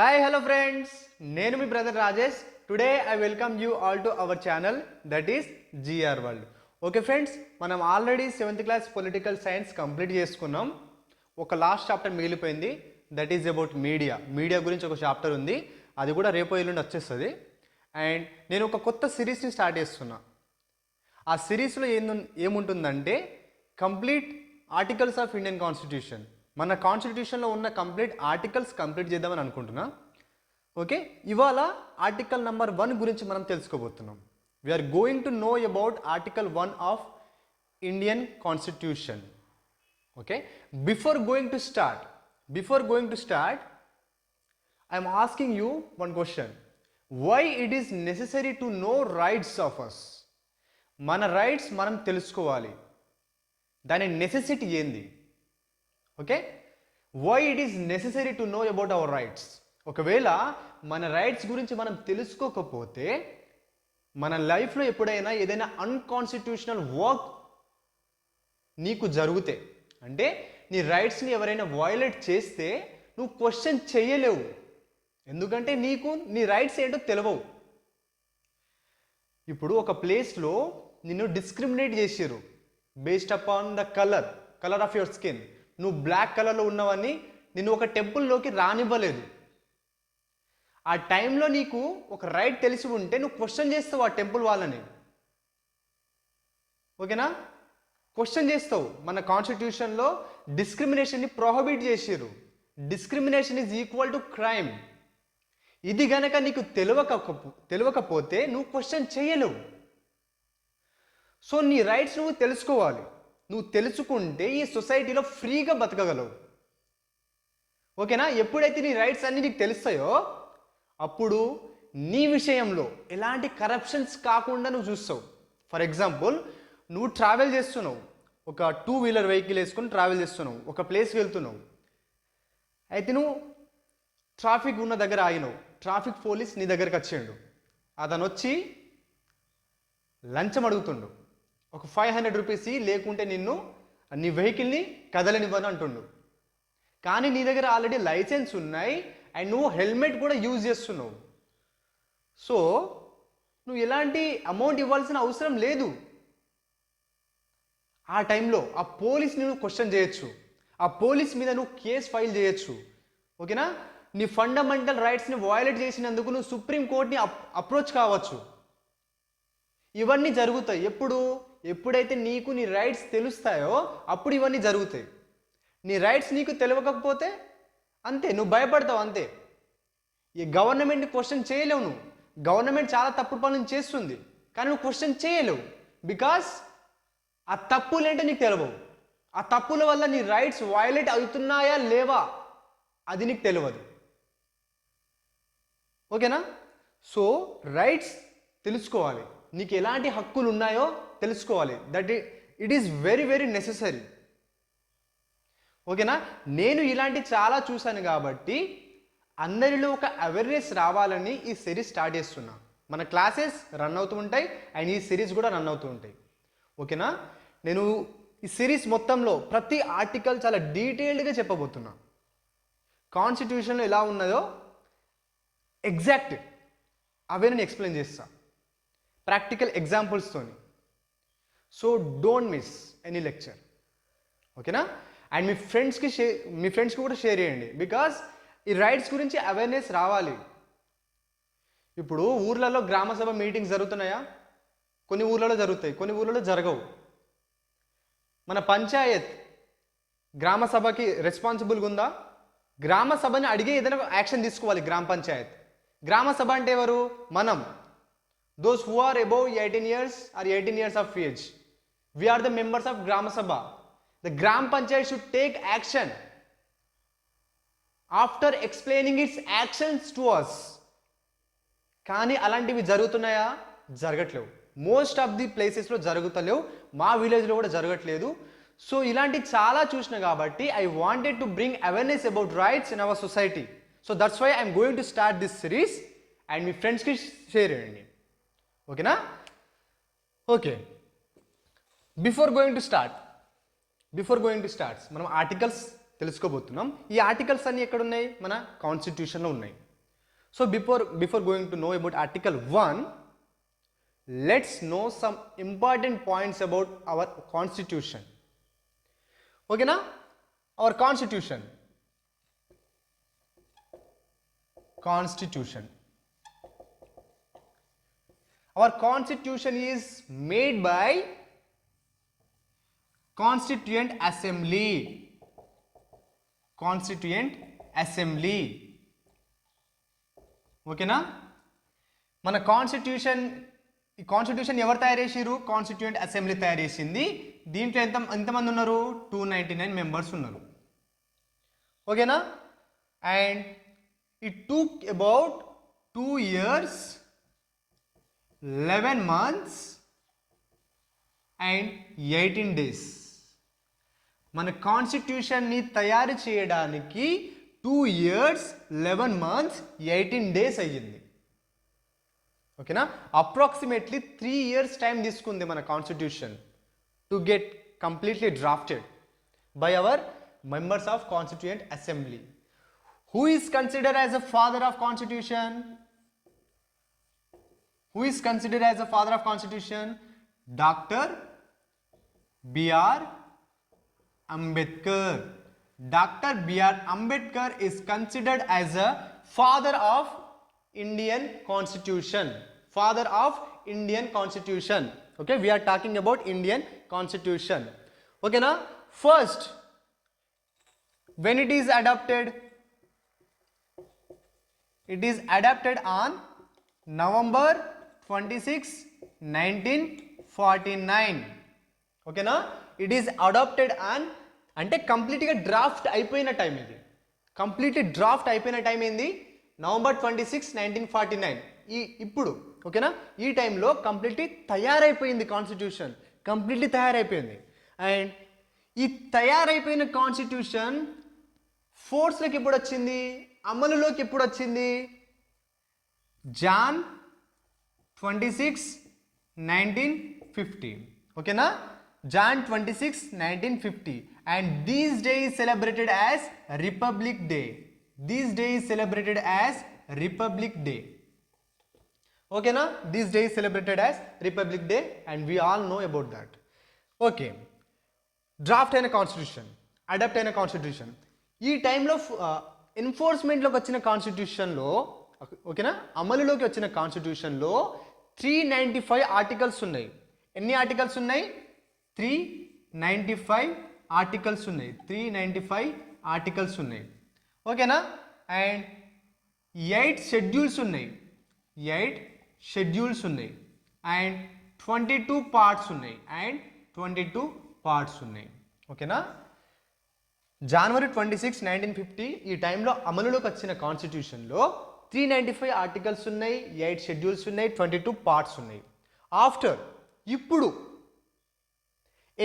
Hi hello friends, నేను మీ brother Rajesh. Today I welcome you all to our channel that is GR world. Okay friends, మనం already 7th class political science complete చేసుకున్నాం. ఒక last chapter మిగిలిపోయింది, that is about media గురించి ఒక chapter ఉంది. అది కూడా రేపు ఎల్లుండి వచ్చేస్తుంది. అండ్ నేను ఒక కొత్త సిరీస్ని స్టార్ట్ చేస్తున్నా. ఆ సిరీస్లో ఏముంటుందంటే complete articles of Indian constitution. మన కాన్స్టిట్యూషన్లో ఉన్న కంప్లీట్ ఆర్టికల్స్ కంప్లీట్ చేద్దామని అనుకుంటున్నా. ఓకే, ఇవాళ ఆర్టికల్ నెంబర్ 1 గురించి మనం తెలుసుకోబోతున్నాం. We're going to know about article 1 of Indian constitution. Okay, before going to start I'm asking you one question. Why it is necessary to know rights of us? మన rights మనం తెలుసుకోవాలి. దాని necessity ఏంది? Okay, why it is necessary to know about our rights. ఒకవేళ మన rights గురించి మనం తెలుసుకోకపోతే మన లైఫ్లో ఎప్పుడైనా ఏదైనా అన్కాన్స్టిట్యూషనల్ వర్క్ నీకు జరిగితే, అంటే నీ రైట్స్ని ఎవరైనా వయలేట్ చేస్తే నువ్వు క్వశ్చన్ చేయలేవు. ఎందుకంటే నీకు నీ రైట్స్ ఏంటో తెలియవు. ఇప్పుడు ఒక ప్లేస్లో నిన్ను డిస్క్రిమినేట్ చేసారు based upon the colour of your skin. నువ్వు బ్లాక్ కలర్లో ఉన్నవన్నీ నిన్ను ఒక టెంపుల్లోకి రానివ్వలేదు. ఆ టైంలో నీకు ఒక రైట్ తెలిసి ఉంటే నువ్వు క్వశ్చన్ చేస్తావు ఆ టెంపుల్ వాళ్ళని. ఓకేనా, క్వశ్చన్ చేస్తావు. మన కాన్స్టిట్యూషన్లో డిస్క్రిమినేషన్ని ప్రొహిబిట్ చేసారు. Discrimination is equal to crime. ఇది గనక నీకు తెలియకపోతే నువ్వు క్వశ్చన్ చేయలేవు. సో నీ రైట్స్ నువ్వు తెలుసుకోవాలి. నువ్వు తెలుసుకుంటే ఈ సొసైటీలో ఫ్రీగా బతకగలవు. ఓకేనా, ఎప్పుడైతే నీ రైట్స్ అన్నీ నీకు తెలుస్తాయో అప్పుడు నీ విషయంలో ఎలాంటి కరప్షన్స్ కాకుండా నువ్వు చూస్తావు. ఫర్ ఎగ్జాంపుల్, నువ్వు ట్రావెల్ చేస్తున్నావు, ఒక 2 వీలర్ వెహికల్ వేసుకొని ట్రావెల్ చేస్తున్నావు, ఒక ప్లేస్కి వెళ్తున్నావు. అయితే నువ్వు ట్రాఫిక్ ఉన్న దగ్గర ఆగినావు. ట్రాఫిక్ పోలీస్ నీ దగ్గరకు వచ్చేయండు. అతను వచ్చి లంచం అడుగుతుండు. ఒక 500 రూపీస్ లేకుంటే నీ వెహికల్ని కదలనివ్వను అంటుండు. కానీ నీ దగ్గర ఆల్రెడీ లైసెన్స్ ఉన్నాయి అండ్ నువ్వు హెల్మెట్ కూడా యూజ్ చేస్తున్నావు. సో నువ్వు ఎలాంటి అమౌంట్ ఇవ్వాల్సిన అవసరం లేదు. ఆ టైంలో ఆ పోలీస్ని నువ్వు క్వశ్చన్ చేయొచ్చు. ఆ పోలీస్ మీద నువ్వు కేసు ఫైల్ చేయొచ్చు. ఓకేనా, నీ ఫండమెంటల్ రైట్స్ని వయలేట్ చేసినందుకు నువ్వు సుప్రీంకోర్టుని అప్రోచ్ కావచ్చు. ఇవన్నీ జరుగుతాయి ఎప్పుడైతే నీకు నీ రైట్స్ తెలుస్తాయో అప్పుడు ఇవన్నీ జరుగుతాయి. నీ రైట్స్ నీకు తెలియకపోతే అంతే, నువ్వు భయపడతావు అంతే. ఈ గవర్నమెంట్ని క్వశ్చన్ చేయలేవు. నువ్వు గవర్నమెంట్ చాలా తప్పుడు పనులు చేస్తుంది కానీ నువ్వు క్వశ్చన్ చేయలేవు. బికాస్ ఆ తప్పులేంటో నీకు తెలియవు. ఆ తప్పుల వల్ల నీ రైట్స్ వయలేట్ అవుతున్నాయా లేవా అది నీకు తెలియదు. ఓకేనా, సో రైట్స్ తెలుసుకోవాలి. నీకు ఎలాంటి హక్కులు ఉన్నాయో తెలుసుకోవాలి. That it is very very necessary. ఓకేనా, నేను ఇలాంటి చాలా చూశాను కాబట్టి అందరిలో ఒక అవేర్నెస్ రావాలని ఈ సిరీస్ స్టార్ట్ చేస్తున్నా. మన క్లాసెస్ రన్ అవుతూ ఉంటాయి అండ్ ఈ సిరీస్ కూడా రన్ అవుతూ ఉంటాయి. ఓకేనా, నేను ఈ సిరీస్ మొత్తంలో ప్రతి ఆర్టికల్ చాలా డీటెయిల్డ్గా చెప్పబోతున్నా. కాన్స్టిట్యూషన్లో ఎలా ఉన్నదో ఎగ్జాక్ట్ అవే నేను ఎక్స్ప్లెయిన్ చేస్తా ప్రాక్టికల్ ఎగ్జాంపుల్స్తోని. So don't miss any lecture. ఓకేనా, అండ్ మీ ఫ్రెండ్స్కి కూడా షేర్ చేయండి. బికాస్ ఈ రైట్స్ గురించి అవేర్నెస్ రావాలి. ఇప్పుడు ఊర్లలో గ్రామ సభ మీటింగ్స్ జరుగుతున్నాయా? కొన్ని ఊర్లలో జరుగుతాయి, కొన్ని ఊర్లలో జరగవు. మన పంచాయత్ గ్రామ సభకి రెస్పాన్సిబుల్గా ఉందా? గ్రామ సభని అడిగే ఏదైనా యాక్షన్ తీసుకోవాలి గ్రామ పంచాయత్. గ్రామ సభ అంటే ఎవరు? మనం. Those who are above 18 years or 18 years of age, we are the members of Gram Sabha. The Gram Panchayat should take action after explaining its actions to us. కానీ అలాంటివి జరుగుతున్నాయా? జరగట్లేవు. మోస్ట్ ఆఫ్ ది ప్లేసెస్లో జరుగుతలేవు. మా విలేజ్లో కూడా జరగట్లేదు. So ఇలాంటి చాలా చూసిన కాబట్టి I wanted to bring awareness about rights in our society. So that's why I'm going to start this series and మీ ఫ్రెండ్స్కి షేర్ చేయండి. ఓకేనా, okay. Before going to start మనం ఆర్టికల్స్ తెలుసుకోబోతున్నాం. ఈ ఆర్టికల్స్ అన్నీ ఎక్కడ ఉన్నాయి? మన కాన్స్టిట్యూషన్లో ఉన్నాయి. So before going to know about Article 1, let's know some important points about our constitution. Okay na? Our constitution. Our constitution is made by Constituent Assembly. ఓకేనా? మన కాన్స్టిట్యూషన్ ఎవరు తయారు చేసిరు? కాన్స్టిట్యూయెంట్ అసెంబ్లీ తయారు చేసింది. దీంట్లో ఎంతమంది ఉన్నారు? 299 మెంబర్స్ ఉన్నారు. ఓకేనా? And it took about 2 years 11 months and 18 days. మన కాన్స్టిట్యూషన్ని తయారు చేయడానికి 2 years 11 months 18 days అయ్యింది. ఓకేనా? అప్రాక్సిమేట్లీ 3 years టైం తీసుకుంది మన constitution to get completely drafted by our members of constituent assembly. Who is considered as a father of constitution? Dr. B.R. Ambedkar. Dr. B.R. Ambedkar is considered as a father of Indian Constitution. Okay, we are talking about Indian Constitution. Okay na? First, when it is adopted on November 26, 1949. Okay na? It is adopted on అంటే కంప్లీట్గా draft అయిపోయిన time ఇది. November 26, 1949. ఇప్పుడు ఓకేనా? ఈ టైంలో completely తయారైపోయింది constitution. And ఈ తయారైపోయిన కాన్స్టిట్యూషన్ ఫోర్స్లోకి ఎప్పుడు వచ్చింది? అమలులోకి ఎప్పుడు వచ్చింది? Jan 26, 1950. ఓకేనా? Jan 26, 1950. And this day is celebrated as Republic Day. Okay na? This day is celebrated as Republic Day and we all know about that. Okay. Draft అయిన constitution, adapt అయిన constitution. ఈ టైంలో ఎన్ఫోర్స్మెంట్లోకి వచ్చిన కాన్స్టిట్యూషన్లో ఓకేనా, అమలులోకి వచ్చిన కాన్స్టిట్యూషన్లో 395 ఆర్టికల్స్ ఉన్నాయి. ఎన్ని ఆర్టికల్స్ ఉన్నాయి? 395 ఆర్టికల్స్ ఉన్నాయి. ఓకేనా? అండ్ 8 షెడ్యూల్స్ ఉన్నాయి. అండ్ 22 పార్ట్స్ ఉన్నాయి. ఓకేనా? January 26, 1950 ఈ టైంలో అమలులోకి వచ్చిన కాన్స్టిట్యూషన్లో 395 ఆర్టికల్స్ ఉన్నాయి, 8 షెడ్యూల్స్ ఉన్నాయి, 22 పార్ట్స్ ఉన్నాయి. ఆఫ్టర్ ఇప్పుడు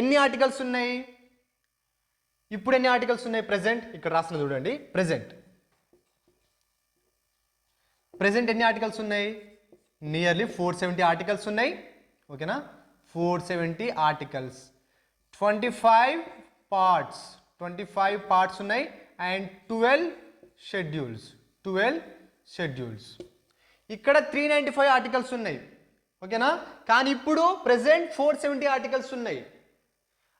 ఎన్ని ఆర్టికల్స్ ఉన్నాయి? ప్రెజెంట్ ఇక్కడ రాసిన చూడండి. ప్రెజెంట్ ఎన్ని ఆర్టికల్స్ ఉన్నాయి? నియర్లీ 470 ఆర్టికల్స్ ఉన్నాయి. ఓకేనా? 470 ఆర్టికల్స్, 25 పార్ట్స్ ఉన్నాయి అండ్ 12 షెడ్యూల్స్. ఇక్కడ 395 ఆర్టికల్స్ ఉన్నాయి. ఓకేనా? కానీ ఇప్పుడు ప్రెజెంట్ 470 ఆర్టికల్స్ ఉన్నాయి.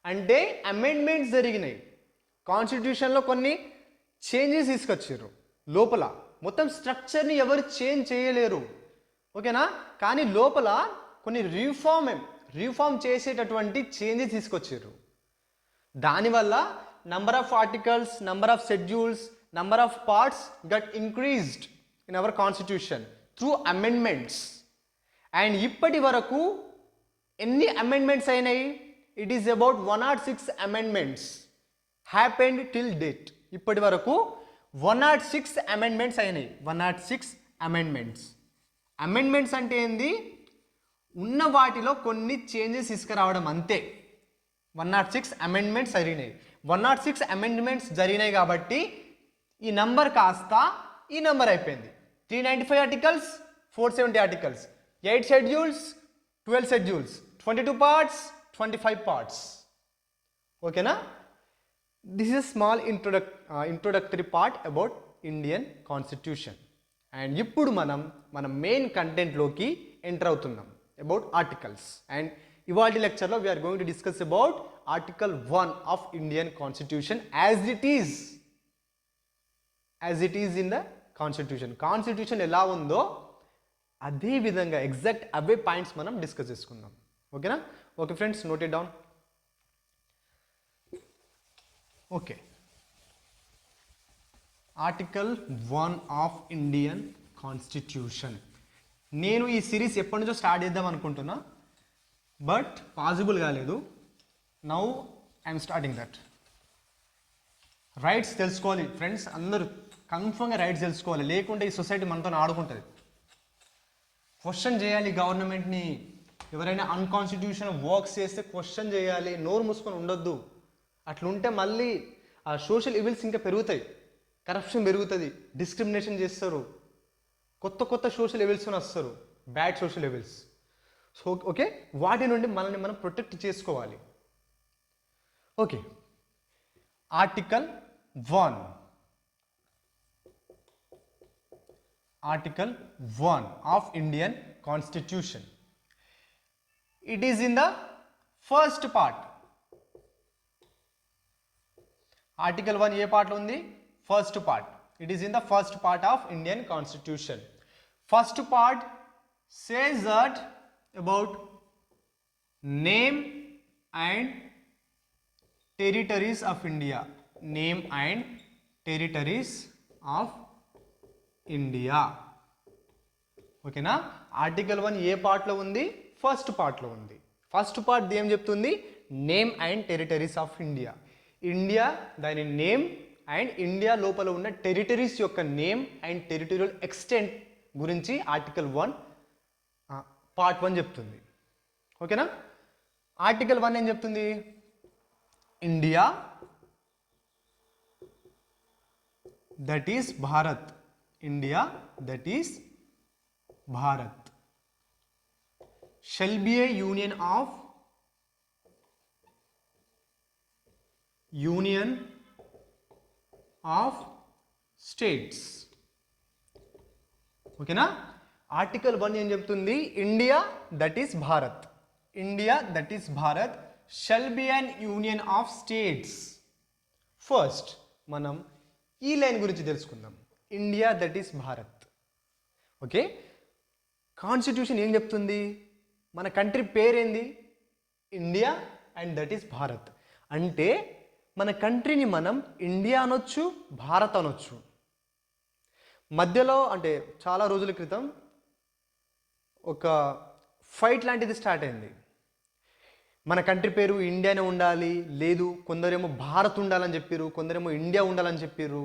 అంటే అమెండ్మెంట్స్ జరిగినాయి. కాన్స్టిట్యూషన్లో కొన్ని చేంజెస్ తీసుకొచ్చారు. లోపల మొత్తం స్ట్రక్చర్ని ఎవరు చేంజ్ చేయలేరు. ఓకేనా? కానీ లోపల కొన్ని రీఫార్మ్ చేసేటటువంటి చేంజెస్ తీసుకొచ్చారు. దానివల్ల number of articles, number of schedules, number of parts got increased in our constitution through amendments. And ఇప్పటి వరకు ఎన్ని అమెండ్మెంట్స్ అయినాయి? It is about 106 amendments happened till date. ఇప్పటి వరకు 106 అమెండ్మెంట్స్ అయినాయి. 106 అమెండ్మెంట్స్ అంటే ఏంది? ఉన్న వాటిలో కొన్ని చేంజెస్ తీసుకురావడం అంతే. 106 అమెండ్మెంట్స్ జరిగినాయి. 106 అమెండ్మెంట్స్ జరిగినాయి కాబట్టి ఈ నంబర్ కాస్త ఈ నంబర్ అయిపోయింది. 395 articles, 470 articles, 8 schedules, 12 schedules, 22 parts, 25 parts. ఓకేనా? This is small introductory part about Indian constitution. And ఇప్పుడు మన మెయిన్ కంటెంట్లోకి ఎంటర్ అవుతున్నాం అబౌట్ ఆర్టికల్స్. అండ్ ఇవాళ లెక్చర్లో we are going to discuss about article 1 of Indian constitution as it is in the constitution ఎలా ఉందో అదే విధంగా ఎగ్జాక్ట్ అవే పాయింట్స్ మనం డిస్కస్ చేసుకుందాం. ఓకేనా? Okay friends, note it down. Okay, article 1 of Indian constitution. నేను ఈ సిరీస్ ఎప్పటి నుంచో స్టార్ట్ చేద్దాం అనుకుంటున్నా, బట్ పాసిబుల్ కాలేదు. Now I'm starting that. Rights తెలుసుకోవాలి ఫ్రెండ్స్, అందరూ కన్ఫర్మ్గా రైట్స్ తెలుసుకోవాలి, లేకుంటే ఈ సొసైటీ మనతో ఆడుకుంటుంది. క్వశ్చన్ చేయాలి గవర్నమెంట్ని. ఎవరైనా అన్కాన్స్టిట్యూషన్ వర్క్స్ చేస్తే క్వశ్చన్ చేయాలి, నోరు మూసుకొని ఉండొద్దు. అట్లుంటే మళ్ళీ ఆ సోషల్ ఈవిల్స్ ఇంకా పెరుగుతాయి, కరప్షన్ పెరుగుతుంది, డిస్క్రిమినేషన్ చేస్తారు, కొత్త సోషల్ ఈవిల్స్ వస్తారు, bad social evils. So okay, వాటి నుండి మనల్ని మనం ప్రొటెక్ట్ చేసుకోవాలి. Okay, article 1. Article 1 of Indian Constitution. It is in the first part. Article 1 A part లో ఉంది? First part. It is in the first part of Indian Constitution. First part says that about name and territories of India. Name and territories of India. ఓకేనా? Article 1 ఏ పార్ట్లో ఉంది? First పార్ట్లో ఉంది. First part ఏం చెప్తుంది? Name and territories of India. India దాని name and India లోపల ఉన్న టెరిటరీస్ యొక్క నేమ్ అండ్ టెరిటోరియల్ ఎక్స్టెంట్ గురించి ఆర్టికల్ 1 పార్ట్ 1 చెప్తుంది. ఓకేనా? ఆర్టికల్ 1 ఏం చెప్తుంది? India that is Bharat. India, that is Bharat, shall be a union of states. ఓకేనా? ఆర్టికల్ 1 ఏం చెప్తుంది? India that is Bharat. India that is Bharat shall be an union of states. First మనం ఈ లైన్ గురించి తెలుసుకుందాం. India that is Bharat. Okay, constitution ఏం చెప్తుంది? మన కంట్రీ పేరేంది? India and that is Bharat. అంటే మన కంట్రీని మనం ఇండియా అనొచ్చు, భారత్ అనొచ్చు. మధ్యలో అంటే చాలా రోజుల క్రితం ఒక ఫైట్ లాంటిది స్టార్ట్ అయింది. మన కంట్రీ పేరు ఇండియానే ఉండాలి, లేదు కొందరేమో భారత్ ఉండాలని చెప్పారు, కొందరేమో ఇండియా ఉండాలని చెప్పారు.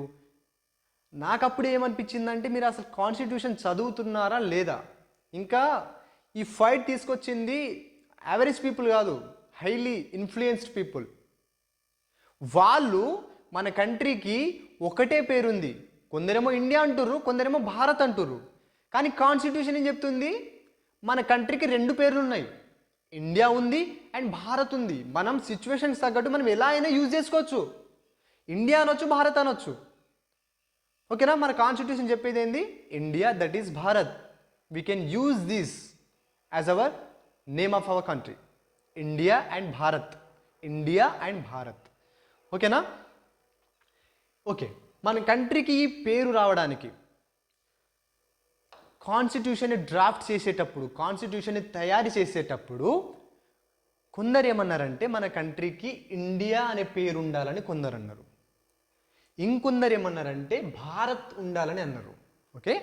నాకు అప్పుడు ఏమనిపించిందంటే, మీరు అసలు కాన్స్టిట్యూషన్ చదువుతున్నారా లేదా? ఇంకా ఈ ఫైట్ తీసుకొచ్చింది యావరేజ్ పీపుల్ కాదు, హైలీ ఇన్ఫ్లుయెన్స్డ్ పీపుల్. వాళ్ళు మన కంట్రీకి ఒకటే పేరుంది, కొందరేమో ఇండియా అంటుర్రు, కొందరేమో భారత్ అంటుర్రు. కానీ కాన్స్టిట్యూషన్ ఏం చెప్తుంది? మన కంట్రీకి 2 పేర్లు ఉన్నాయి, ఇండియా ఉంది అండ్ భారత్ ఉంది. మనం సిచ్యువేషన్స్ తగ్గట్టు మనం ఎలా అయినా యూజ్ చేసుకోవచ్చు, ఇండియా అనొచ్చు, భారత్ అనొచ్చు. ఓకేనా? మన కాన్స్టిట్యూషన్ చెప్పేది ఏంది? India that is Bharat. We can use this as our name of our country. India and Bharat, India and Bharat. ఓకేనా? ఓకే, మన కంట్రీకి ఈ పేరు రావడానికి కాన్స్టిట్యూషన్ని డ్రాఫ్ట్ చేసేటప్పుడు, కాన్స్టిట్యూషన్ని తయారు చేసేటప్పుడు కొందరు ఏమన్నారంటే, మన కంట్రీకి ఇండియా అనే పేరు ఉండాలని కొందరు అన్నారు. ఇంకొందరు ఏమన్నారంటే భారత్ ఉండాలని అన్నారు. ఓకే,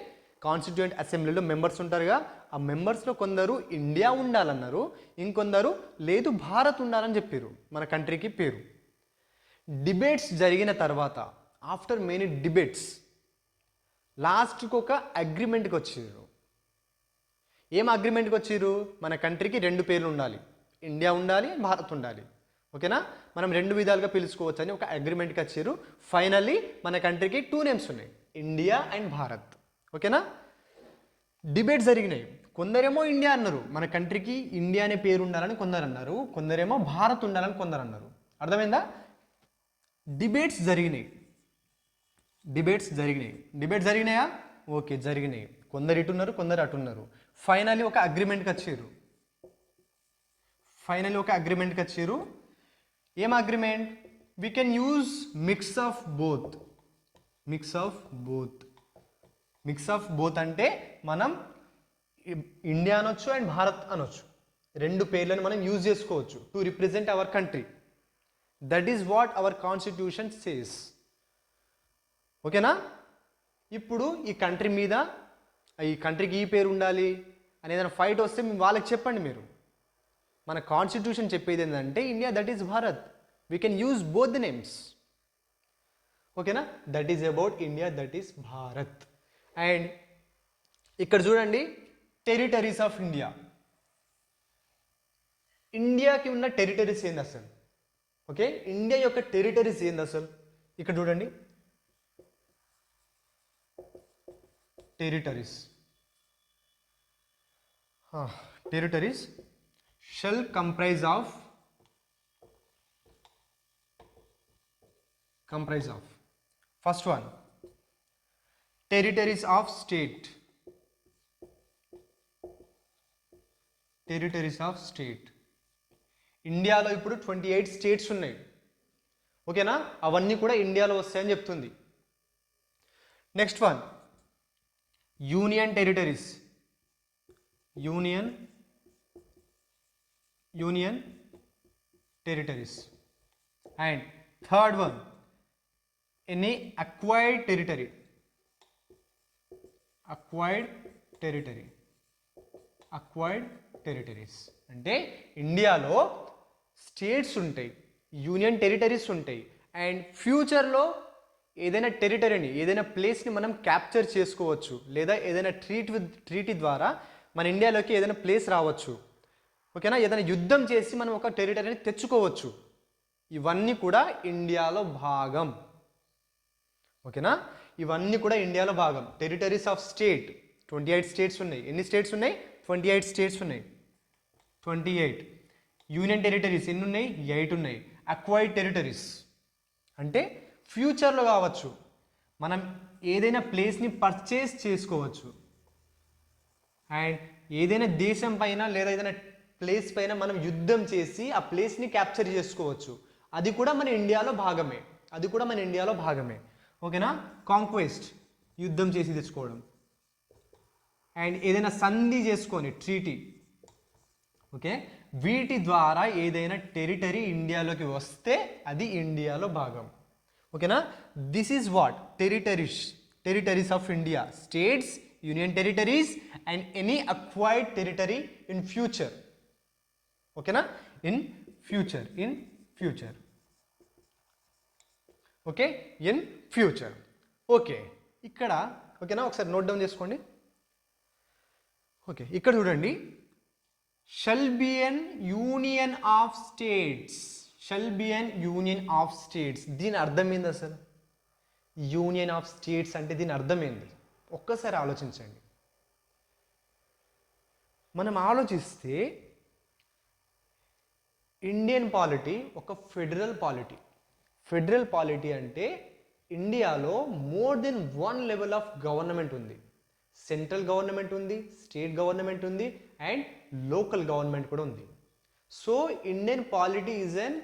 కాన్స్టిట్యూయెంట్ అసెంబ్లీలో మెంబర్స్ ఉంటారుగా, ఆ మెంబర్స్లో కొందరు ఇండియా ఉండాలన్నారు, ఇంకొందరు లేదు భారత్ ఉండాలని చెప్పారు మన కంట్రీకి పేరు. డిబేట్స్ జరిగిన తర్వాత, ఆఫ్టర్ మెనీ డిబేట్స్, లాస్ట్కి ఒక అగ్రిమెంట్కి వచ్చారు. ఏం అగ్రిమెంట్కి వచ్చారు? మన కంట్రీకి 2 పేర్లు ఉండాలి, ఇండియా ఉండాలి, భారత్ ఉండాలి. ఓకేనా? మనం 2 విధాలుగా పిలుచుకోవచ్చు అని ఒక అగ్రిమెంట్కి వచ్చారు. ఫైనల్లీ మన కంట్రీకి 2 నేమ్స్ ఉన్నాయి, ఇండియా అండ్ భారత్. ఓకేనా? డిబేట్ జరిగినాయి. కొందరేమో ఇండియా అన్నారు, మన కంట్రీకి ఇండియా అనే పేరు ఉండాలని కొందరు అన్నారు, కొందరేమో భారత్ ఉండాలని కొందరు అన్నారు. అర్థమైందా? డిబేట్స్ జరిగినాయా? ఓకే జరిగినాయి, కొందరు ఇటున్నారు కొందరు అటున్నారు. ఫైనల్లీ ఒక అగ్రిమెంట్కి వచ్చారు. ఏం agreement? We can use mix of both. Mix of both అంటే మనం ఇండియా అనొచ్చు అండ్ భారత్ అనొచ్చు, రెండు పేర్లను మనం యూజ్ చేసుకోవచ్చు to represent our country. That is what our constitution says. ఓకేనా? ఇప్పుడు ఈ కంట్రీకి ఈ పేరు ఉండాలి అని ఏదైనా ఫైట్ వస్తే వాళ్ళకి చెప్పండి మీరు. మన కాన్స్టిట్యూషన్ చెప్పేది ఏంటంటే India that is Bharat, we can use both the names. ఓకేనా? That is about India, that is Bharat. And ఇక్కడ చూడండి టెరిటరీస్ ఆఫ్ ఇండియా. ఇండియాకి ఉన్న టెరిటరీస్ ఏంది అసలు? ఓకే, ఇండియా యొక్క టెరిటరీస్ ఏంది అసలు? ఇక్కడ చూడండి territories shall comprise of first one territories of state. ఇండియాలో ఇప్పుడు 28 స్టేట్స్ ఉన్నాయి. ఓకేనా? అవన్నీ కూడా ఇండియాలో వస్తాయని చెప్తుంది. Next one union territories. And third one any acquired territories అంటే ఇండియాలో స్టేట్స్ ఉంటాయి, యూనియన్ టెరిటరీస్ ఉంటాయి, అండ్ ఫ్యూచర్లో ఏదైనా టెరిటరీని, ఏదైనా ప్లేస్ని మనం క్యాప్చర్ చేసుకోవచ్చు, లేదా ఏదైనా ట్రీటీ ద్వారా మన ఇండియాలోకి ఏదైనా ప్లేస్ రావచ్చు. ఓకేనా? ఏదైనా యుద్ధం చేసి మనం ఒక టెరిటరీని తెచ్చుకోవచ్చు. ఇవన్నీ కూడా ఇండియాలో భాగం. ఓకేనా? ఇవన్నీ కూడా ఇండియాలో భాగం. టెరిటరీస్ ఆఫ్ స్టేట్ 28 స్టేట్స్ ఉన్నాయి. ఎన్ని స్టేట్స్ ఉన్నాయి? 28 స్టేట్స్ ఉన్నాయి. 28. యూనియన్ టెరిటరీస్ ఎన్ని ఉన్నాయి? 8 ఉన్నాయి. అక్వైర్డ్ టెరిటరీస్ అంటే ఫ్యూచర్లో కావచ్చు మనం ఏదైనా ప్లేస్ని పర్చేస్ చేసుకోవచ్చు, అండ్ ఏదైనా దేశం పైన లేదా ఏదైనా ప్లేస్ పైన మనం యుద్ధం చేసి ఆ ప్లేస్ని క్యాప్చర్ చేసుకోవచ్చు. అది కూడా మన ఇండియాలో భాగమే. ఓకేనా? కాంక్వెస్ట్ యుద్ధం చేసి తెచ్చుకోవడం, అండ్ ఏదైనా సంధి చేసుకొని ట్రీటీ. ఓకే, వీటి ద్వారా ఏదైనా టెరిటరీ ఇండియాలోకి వస్తే అది ఇండియాలో భాగం. ఓకేనా? This is what territories of India, states, union territories and any acquired territory in future. ఓకేనా? In future. Okay, in future. Okay, ఇక్కడ ఓకేనా ఒకసారి నోట్ డౌన్ చేసుకోండి. ఓకే, ఇక్కడ చూడండి shall be an union of states. దీని అర్థం ఏంది అసలు? యూనియన్ ఆఫ్ స్టేట్స్ అంటే దీని అర్థం ఏంది? ఒక్కసారి ఆలోచించండి. మనం ఆలోచిస్తే ఇండియన్ పాలిటీ ఒక ఫెడరల్ పాలిటీ అంటే ఇండియాలో more than one level of government ఉంది. సెంట్రల్ గవర్నమెంట్ ఉంది, స్టేట్ గవర్నమెంట్ ఉంది, అండ్ లోకల్ గవర్నమెంట్ కూడా ఉంది. So Indian polity is an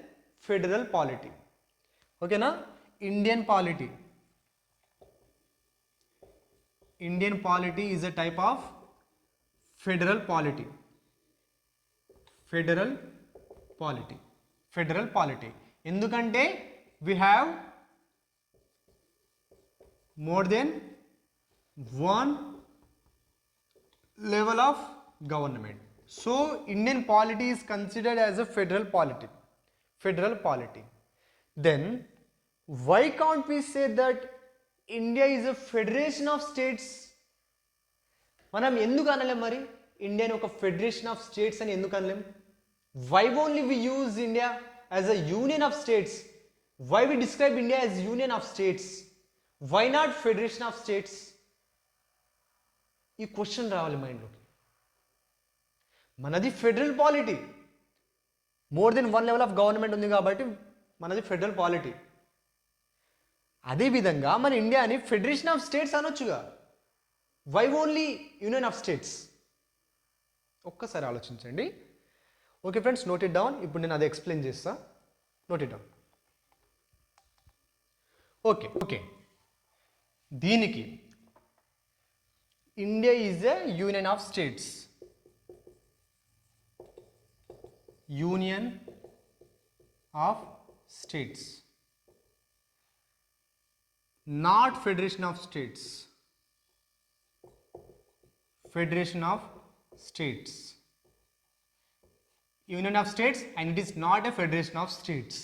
federal polity. ఓకేనా? Indian polity is a type of federal polity. ఎందుకంటే we have more than one level of government. So Indian polity is considered as a federal polity. Then why can't we say that India is a federation of states? మనం ఎందుకు అనలేం మరి India ఒక federation of states అని ఎందుకు అనలేం? Why only we use India as a union of states? Why we describe India as union of states? Why not federation of states? ఈ question రావాలి మైండ్లోకి. మనది federal polity, more than one level of government ఉంది కాబట్టి మనది federal polity. అదేవిధంగా మన ఇండియాని ఫెడరేషన్ ఆఫ్ స్టేట్స్ అనొచ్చుగా. Why only union of states? ఒక్కసారి ఆలోచించండి. Okay friends, note it down. ఇప్పుడు నేను అది ఎక్స్ప్లెయిన్ చేస్తా. Note it down. ఓకే దీనికి India is a union of states. Union of states, not federation of states. Federation of states, union of states and it is not a federation of states.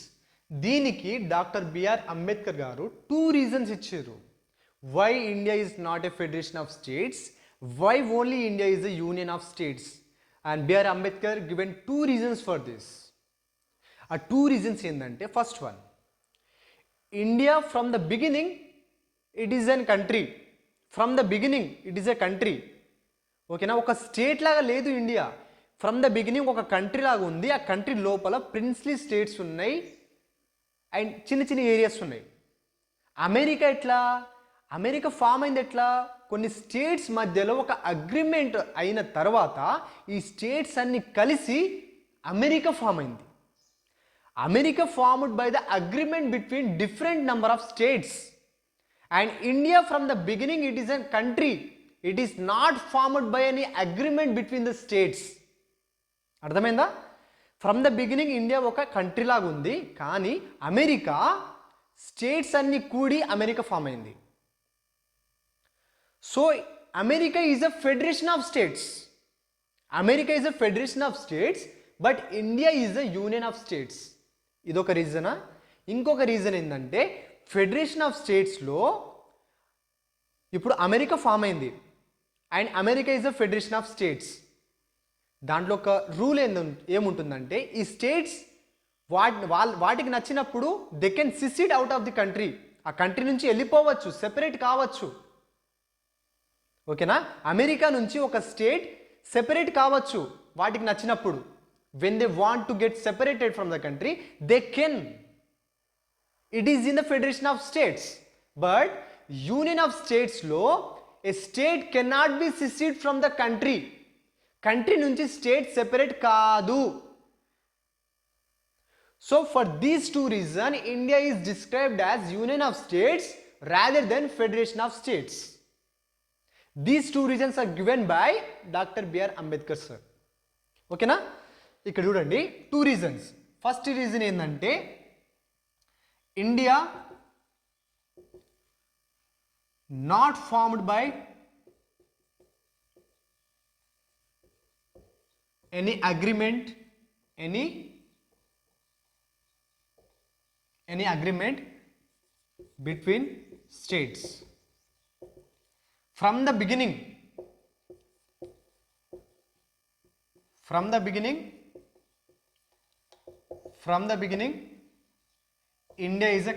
దీనికి doctor BR Ambedkar గారు 2 reasons ఇచ్చారు. Why India is not a federation of states, why only India is a union of states, and BR Ambedkar given 2 reasons for this. ఆ 2 reasons ఏంటంటే, first one, India from the beginning it is an country. From the beginning it is a country. ఓకేనా, ఒక state లాగా లేదు India. From the beginning ఒక country లాగా ఉంది. ఆ కంట్రీ లోపల ప్రిన్స్లీ స్టేట్స్ ఉన్నాయి అండ్ చిన్న చిన్న ఏరియాస్ ఉన్నాయి. అమెరికా ఎట్లా? అమెరికా ఫామ్ అయింది ఎట్లా? కొన్ని స్టేట్స్ మధ్యలో ఒక అగ్రిమెంట్ అయిన తర్వాత ఈ స్టేట్స్ అన్ని కలిసి అమెరికా ఫామ్ అయింది. America formed by the agreement between different number of states. And India from the beginning it is a country. It is not formed by any agreement between the states. అర్థమైందా? From the beginning India ఒక country లాగా ఉంది, కానీ America states అన్ని కూడి America form అయింది. So America is a federation of states. America is a federation of states, but India is a union of states. ఇదొక రీజనా. ఇంకొక రీజన్ ఏంటంటే, ఫెడరేషన్ ఆఫ్ స్టేట్స్లో ఇప్పుడు అమెరికా ఫామ్ అయింది and America is a federation of states. దాంట్లో ఒక rule ఏముంటుందంటే, ఈ స్టేట్స్ వాటికి నచ్చినప్పుడు they can secede out of the country. ఆ కంట్రీ నుంచి వెళ్ళిపోవచ్చు, సెపరేట్ కావచ్చు. ఓకేనా, అమెరికా నుంచి ఒక స్టేట్ సెపరేట్ కావచ్చు వాటికి నచ్చినప్పుడు. When they want to get separated from the country they can. It is in the federation of states. But union of స్టేట్స్లో ఏ state can not be seceded from the country. Country నుంచి state separate కాదు. So for these 2 reasons India is described as union of states rather than federation of states. These 2 reasons are given by doctor BR Ambedkar sir. ఓకేనా, ఇక్కడ చూడండి 2 reasons. First reason ఏంటంటే, India not formed by any agreement between states. From the beginning India is a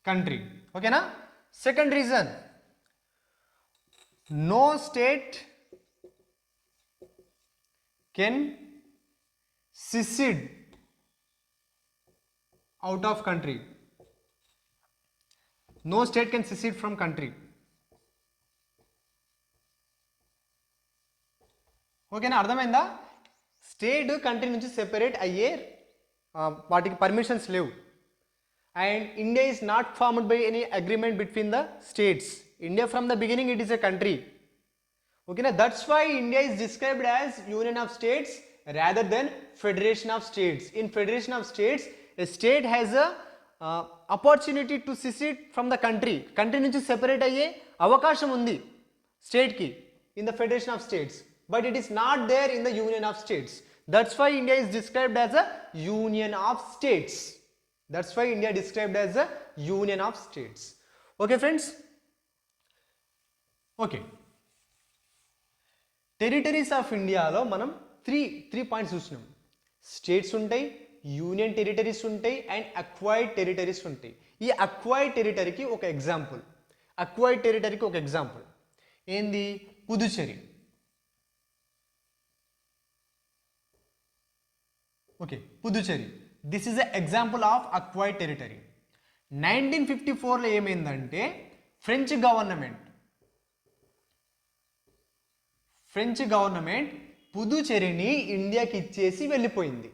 country. Okay na? Second reason, no state can secede out of country. No state can secede from country. ఓకేనా, అర్థమైందా? State country నుంచి separate అయ్యే వాటికి permissions లేవు. And India is not formed by any agreement between the states. India from the beginning it is a country. ఓకేనా, that's why India is described as union of states rather than federation of states. In federation of states, a state has a opportunity to secede from the country. Country నుంచి separate అయ్యే అవకాశం ఉంది స్టేట్కి in the federation of states, but it is not there in the union of states. That's why India is described as a union of states. That's why India described as a union of states. Okay friends? Okay. Territories of ఇండియాలో మనం three points చూసినాం. States ఉంటాయి, union territories ఉంటాయి and acquired territories ఉంటాయి. ఈ acquired టెరిటరీకి ఒక example ఏంది? Puducherry. Okay, Puducherry. This is a example of acquired territory. 1954లో ఏమైందంటే ఫ్రెంచ్ గవర్నమెంట్ పుదుచెరిని ఇండియాకి ఇచ్చేసి వెళ్ళిపోయింది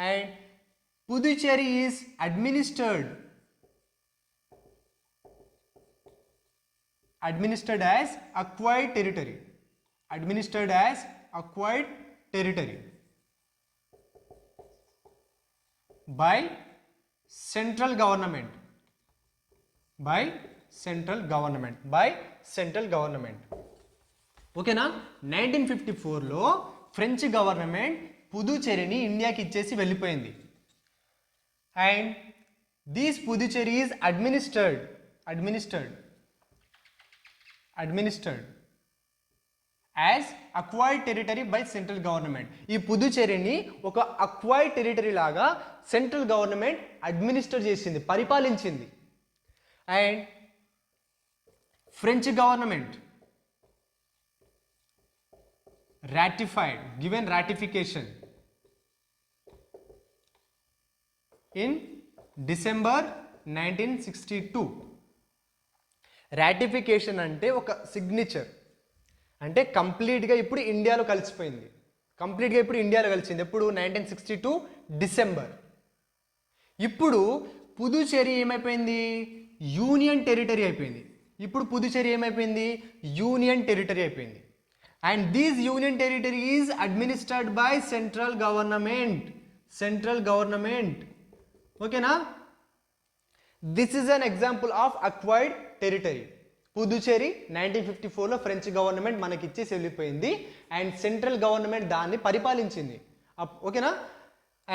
and Puducherry is administered as acquired territory by central government ఓకేనా 1954లో ఫ్రెంచ్ గవర్నమెంట్ పుదుచెరిని ఇండియాకి ఇచ్చేసి వెళ్ళిపోయింది and this Puducherry is administered as acquired territory by central government. ఈ పుదుచెరిని ఒక అక్వైర్డ్ టెరిటరీ లాగా సెంట్రల్ గవర్నమెంట్ అడ్మినిస్టర్ చేసింది, పరిపాలించింది. And French government given ratification in December 1962. Ratification అంటే ఒక సిగ్నేచర్, అంటే కంప్లీట్గా ఇప్పుడు ఇండియాలో కలిసింది. ఎప్పుడు 1962 డిసెంబర్. ఇప్పుడు పుదుచెరి ఏమైపోయింది? యూనియన్ టెరిటరీ అయిపోయింది. And this union territory is administered by central government. ఓకేనా? This is an example of acquired territory. Puducherry 1954లో ఫ్రెంచ్ గవర్నమెంట్ మనకి ఇచ్చేసి వెళ్ళిపోయింది అండ్ సెంట్రల్ గవర్నమెంట్ దాన్ని పరిపాలించింది. ఓకేనా?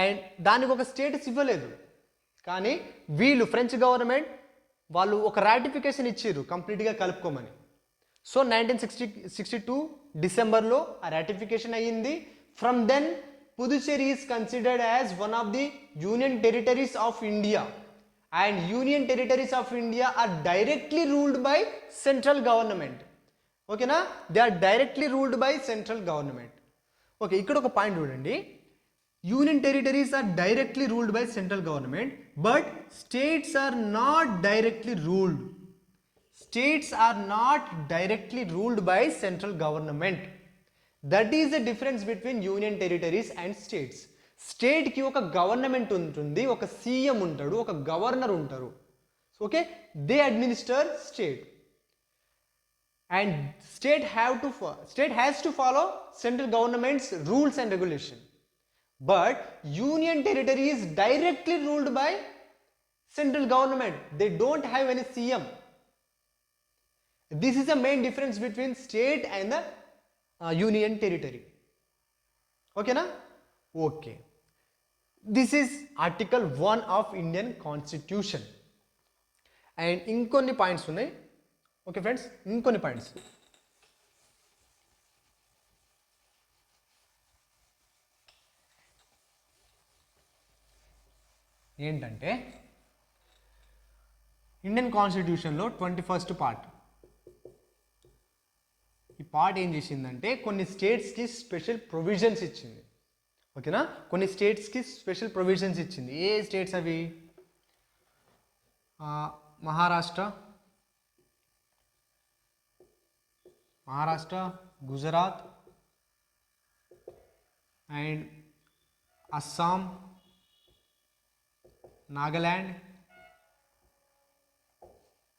అండ్ దానికి ఒక స్టేటస్ ఇవ్వలేదు, కానీ వీళ్ళు ఫ్రెంచ్ గవర్నమెంట్ వాళ్ళు ఒక రాటిఫికేషన్ ఇచ్చారు కంప్లీట్గా కలుపుకోమని. సో 1962 డిసెంబర్లో ఆ రాటిఫికేషన్ అయ్యింది. From then Puducherry is considered as one of the union territories of India. And union territories of India are directly ruled by central government. Okay na? They are directly ruled by central government. Okay, ikkada oka point chudandi. Union territories are directly ruled by central government, but states are not directly ruled. By central government. That is the difference between union territories and states. స్టేట్కి ఒక government ఉంటుంది, ఒక CM ఉంటాడు, ఒక governor ఉంటారు. Okay, they administer state and state has to follow central government's rules and regulation. But union territory is directly ruled by central government. They don't have any CM. This is the main difference between state and the union territory. ఓకేనా? Okay, this is article 1 of Indian constitution. And ఇంకొన్ని points ఉన్నాయి. Okay friends, ఇంకొన్ని points. ఏంటంటే Indian కాన్స్టిట్యూషన్లో 21st part. ఈ part ఏం చేసిందంటే కొన్ని స్టేట్స్కి స్పెషల్ ప్రొవిజన్స్ ఇచ్చింది. ఓకేనా? కొన్ని స్టేట్స్కి స్పెషల్ ప్రొవిజన్స్ ఇచ్చింది. ఏ స్టేట్స్ అవి? Maharashtra, Gujarat and Assam, Nagaland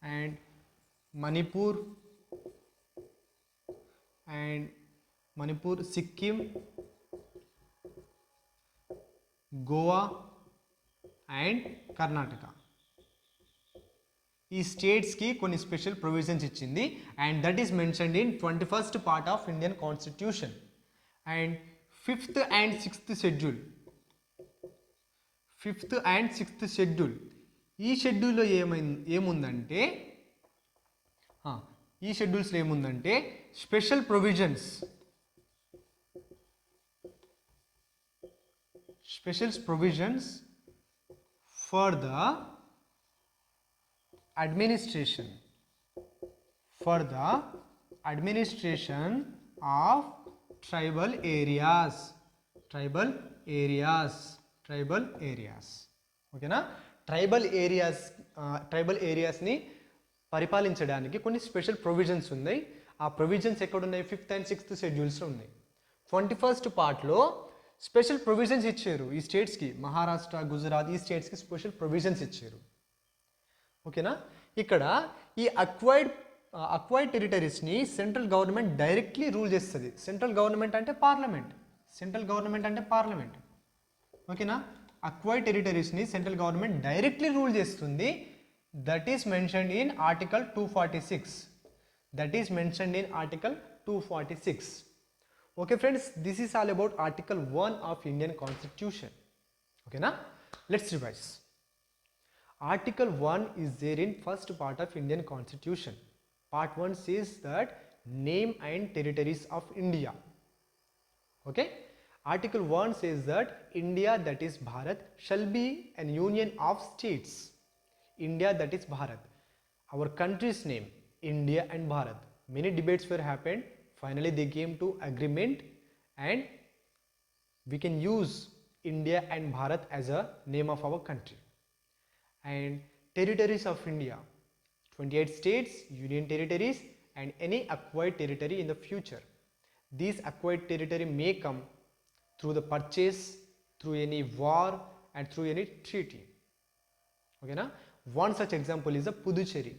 and Manipur, Sikkim, Goa and Karnataka. ఈ స్టేట్స్కి కొన్ని స్పెషల్ ప్రొవిజన్స్ ఇచ్చింది and that is mentioned in 21st part of Indian constitution. And 5th and 6th schedule. ఈ షెడ్యూల్లో ఏముందంటే special provisions for the administration of tribal areas. ఓకేనా. ట్రైబల్ ఏరియాస్ని పరిపాలించడానికి కొన్ని స్పెషల్ ప్రొవిజన్స్ ఉన్నాయి. ఆ ప్రొవిజన్స్ ఎక్కడున్నాయి? 5th and 6th షెడ్యూల్స్లో ఉన్నాయి. 21st పార్ట్లో స్పెషల్ ప్రొవిజన్స్ ఇచ్చారు ఈ స్టేట్స్కి. మహారాష్ట్ర, గుజరాత్ ఈ స్టేట్స్కి స్పెషల్ ప్రొవిజన్స్ ఇచ్చారు. ఓకేనా. ఇక్కడ ఈ అక్వైర్డ్ టెరిటరీస్ని సెంట్రల్ గవర్నమెంట్ డైరెక్ట్లీ రూల్ చేస్తుంది. సెంట్రల్ గవర్నమెంట్ అంటే పార్లమెంట్. ఓకేనా. అక్వైర్డ్ టెరిటరీస్ని సెంట్రల్ గవర్నమెంట్ డైరెక్ట్లీ రూల్ చేస్తుంది. That is mentioned in article 246. Okay friends, this is all about article 1 of Indian constitution. ఓకేనా. Let's revise. Article 1 is there in first part of Indian Constitution. Part 1 says that name and territories of India. Okay. Article 1 says that India, that is Bharat, shall be an union of states. India, that is Bharat. Our country's name, India and Bharat. Many debates were happened. Finally, they came to agreement and we can use India and Bharat as a name of our country. And territories of India, 28 states, union territories, and any acquired territory in the future. These acquired territory may come through the purchase, through any war, and through any treaty. Okay na? One such example is the Puducherry.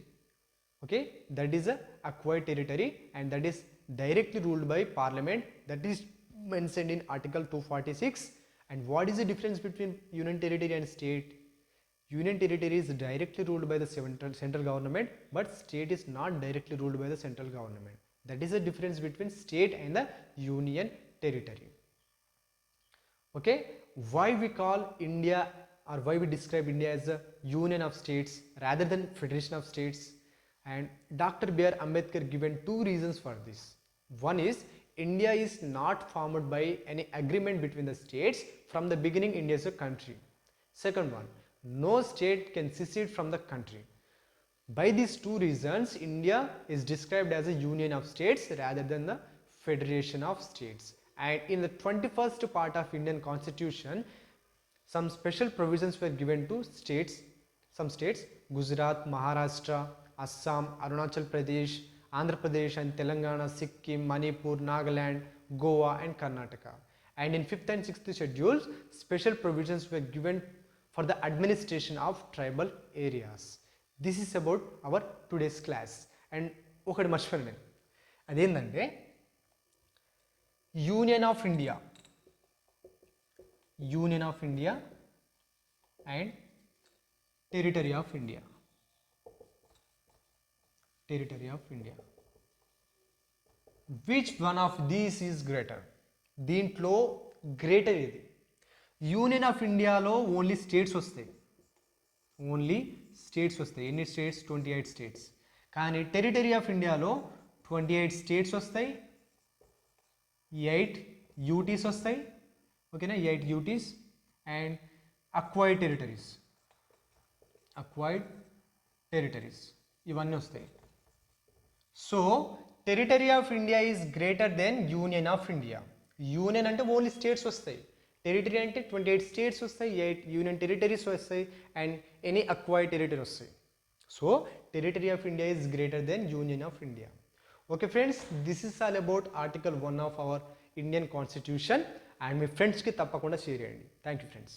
Okay, that is a acquired territory and that is directly ruled by parliament. That is mentioned in article 246. And what is the difference between union territory and state? Union territory is directly ruled by the central government, but state is not directly ruled by the central government. That is the difference between state and the union territory. Okay, why we call India, or why we describe India as a union of states rather than federation of states? And Dr. B.R. Ambedkar given 2 reasons for this. One is India is not formed by any agreement between the states. From the beginning, India is a country. Second one, no state can secede from the country. By these 2 reasons, India is described as a union of states rather than the federation of states. And in the 21st part of Indian Constitution, some special provisions were given to states, some states, Gujarat, Maharashtra, Assam, Arunachal Pradesh, Andhra Pradesh and Telangana, Sikkim, Manipur, Nagaland, Goa and Karnataka. And in 5th and 6th schedules, special provisions were given for the administration of tribal areas. This is about our today's class. And ఒకటి మర్చిపోయాను నేను, అదేంటంటే union of India and territory of India. Which one of these is greater? దీంట్లో greater ఇది. Union of ఇండియాలో only states వస్తాయి. ఎన్ని states? 28 states. కానీ టెరిటరీ ఆఫ్ ఇండియాలో 28 స్టేట్స్ వస్తాయి, 8 యూటీస్ వస్తాయి. ఓకేనా, 8 యూటీస్ అండ్ అక్వైర్డ్ టెరిటరీస్ ఇవన్నీ వస్తాయి. So territory of India is greater than union of India. Union అంటే ఓన్లీ స్టేట్స్ వస్తాయి, టెరిటరీ అంటే 28 స్టేట్స్ వస్తాయి, 8 యూనియన్ టెరిటరీస్ వస్తాయి అండ్ ఎనీ అక్వైర్డ్ టెరిటరీ వస్తాయి. So territory of India is greater than union of India. Okay friends, this is all about article 1 of our Indian constitution. And మీ ఫ్రెండ్స్కి తప్పకుండా share చేయండి. Thank you friends.